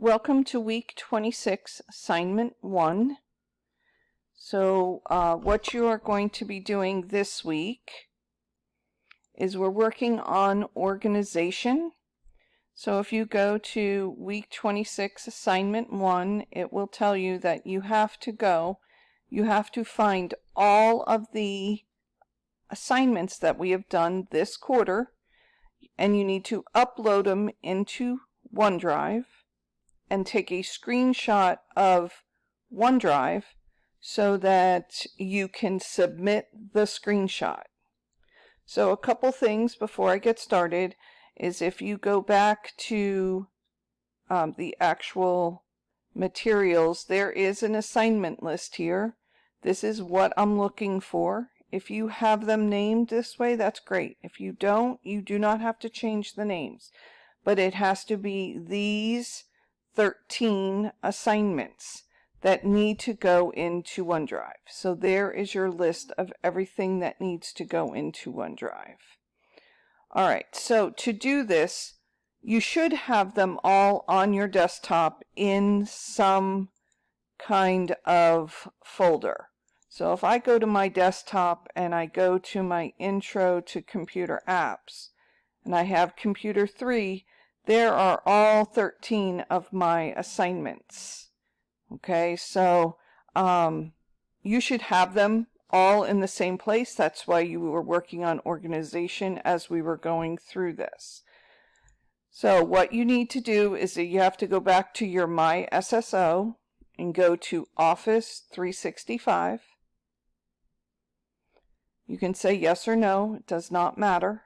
Welcome to week 26, assignment 1. So what you are going to be doing this week is we're working on organization. So if you go to week 26, assignment 1, it will tell you that you have to find all of the assignments that we have done this quarter, and you need to upload them into OneDrive and take a screenshot of OneDrive so that you can submit the screenshot. So a couple things before I get started is if you go back to the actual materials, there is an assignment list here. This is what I'm looking for. If you have them named this way, that's great. If you don't, you do not have to change the names. But it has to be these 13 assignments that need to go into OneDrive. So there is your list of everything that needs to go into OneDrive. All right, so to do this, you should have them all on your desktop in some kind of folder. So if I go to my desktop and I go to my Intro to Computer Apps, and I have Computer 3, there are all 13 of my assignments. Okay, so you should have them all in the same place. That's why you were working on organization as we were going through this. So what you need to do is that you have to go back to your My SSO and go to Office 365. You can say yes or no, it does not matter.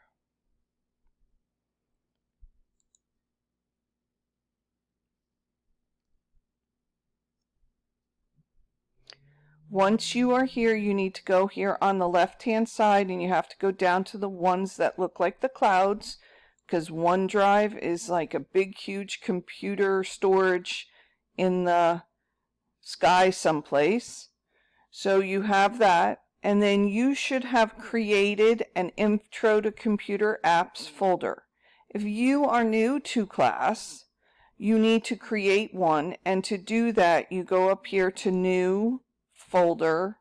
Once you are here, you need to go here on the left-hand side, and you have to go down to the ones that look like the clouds, because OneDrive is like a big, huge computer storage in the sky someplace. So you have that, and then you should have created an Intro to Computer Apps folder. If you are new to class, you need to create one, and to do that, you go up here to New Folder,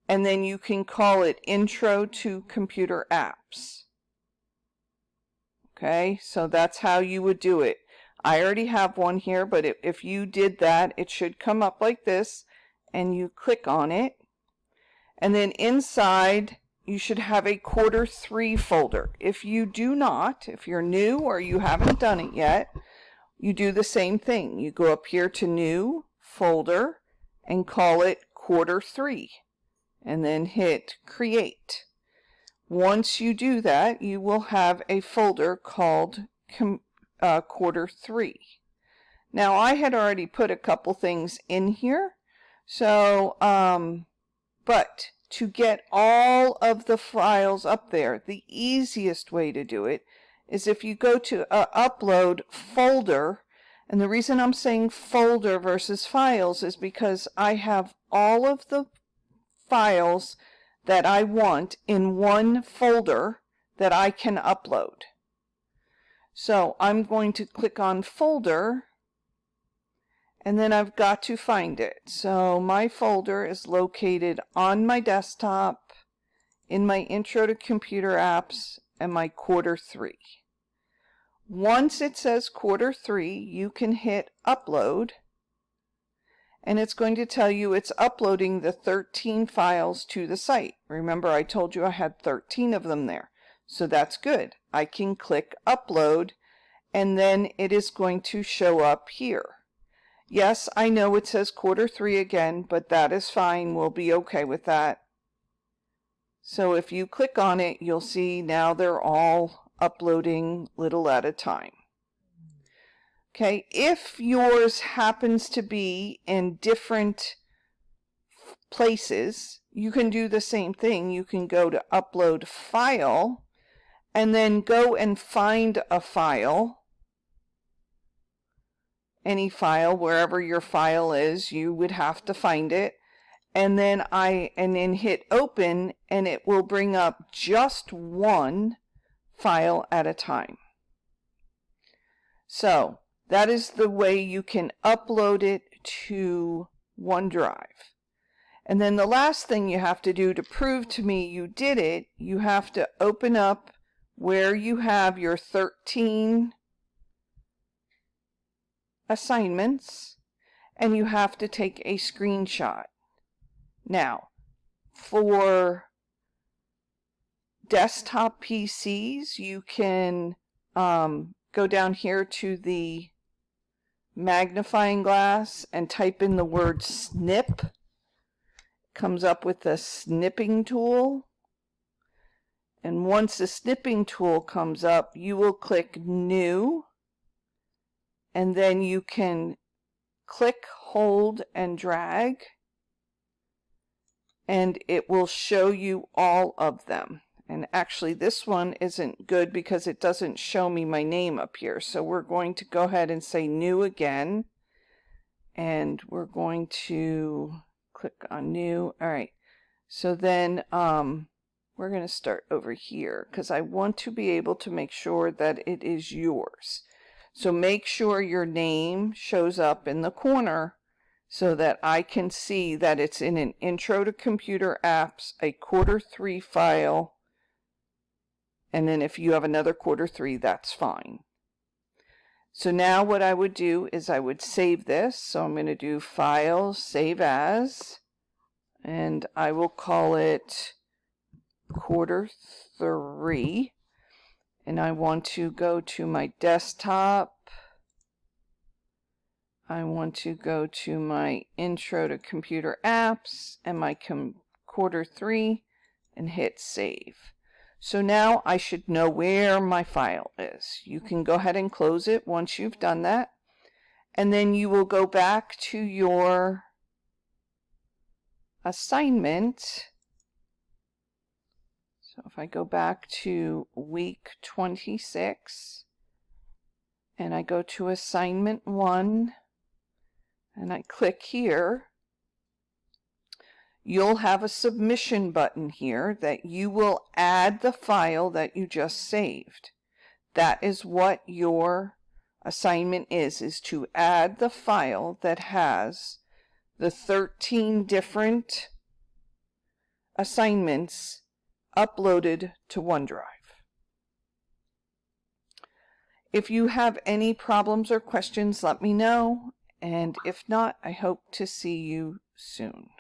and then you can call it Intro to Computer Apps. Okay, so that's how you would do it. I already have one here, but if you did that, it should come up like this, and you click on it, and then inside you should have a quarter 3 folder. If you do not, if you're new or you haven't done it yet, you do the same thing. You go up here to New Folder and call it quarter 3, and then hit Create. Once you do that, you will have a folder called quarter 3. Now I had already put a couple things in here, so but to get all of the files up there, the easiest way to do it is if you go to Upload Folder. And the reason I'm saying folder versus files is because I have all of the files that I want in one folder that I can upload. So I'm going to click on Folder, and then I've got to find it. So my folder is located on my desktop, in my Intro to Computer Apps, and my quarter 3. Once it says quarter 3, you can hit Upload, and it's going to tell you it's uploading the 13 files to the site. Remember, I told you I had 13 of them there, so that's good. I can click Upload, and then it is going to show up here. Yes, I know it says quarter 3 again, but that is fine. We'll be okay with that. So if you click on it, you'll see now they're all uploading little at a time. Okay, if yours happens to be in different places, you can do the same thing. You can go to Upload File, and then go and find a file. Any file, wherever your file is, you would have to find it. And then hit Open, and it will bring up just one file at a time. So That is the way you can upload it to OneDrive. And then the last thing you have to do to prove to me you did it, you have to open up where you have your 13 assignments, and you have to take a screenshot. Now, for desktop PCs, you can go down here to the magnifying glass and type in the word snip. Comes up with the snipping tool. And once the snipping tool comes up, you will click New, and then you can click, hold, and drag, and it will show you all of them. And actually this one isn't good because it doesn't show me my name up here. So we're going to go ahead and say New again, and we're going to click on New. All right, so then we're going to start over here because I want to be able to make sure that it is yours. So make sure your name shows up in the corner so that I can see that it's in an Intro to Computer Apps, a Q3 file, and then if you have another Q3, that's fine. So now what I would do is I would save this. So I'm going to do File, Save As, and I will call it Q3. And I want to go to my desktop. I want to go to my Intro to Computer Apps and my Q3 and hit Save. So now I should know where my file is. You can go ahead and close it once you've done that. And then you will go back to your assignment. So if I go back to week 26 and I go to assignment 1 and I click here, you'll have a submission button here that you will add the file that you just saved. That is what your assignment is to add the file that has the 13 different assignments uploaded to OneDrive. If you have any problems or questions, let me know, and if not, I hope to see you soon.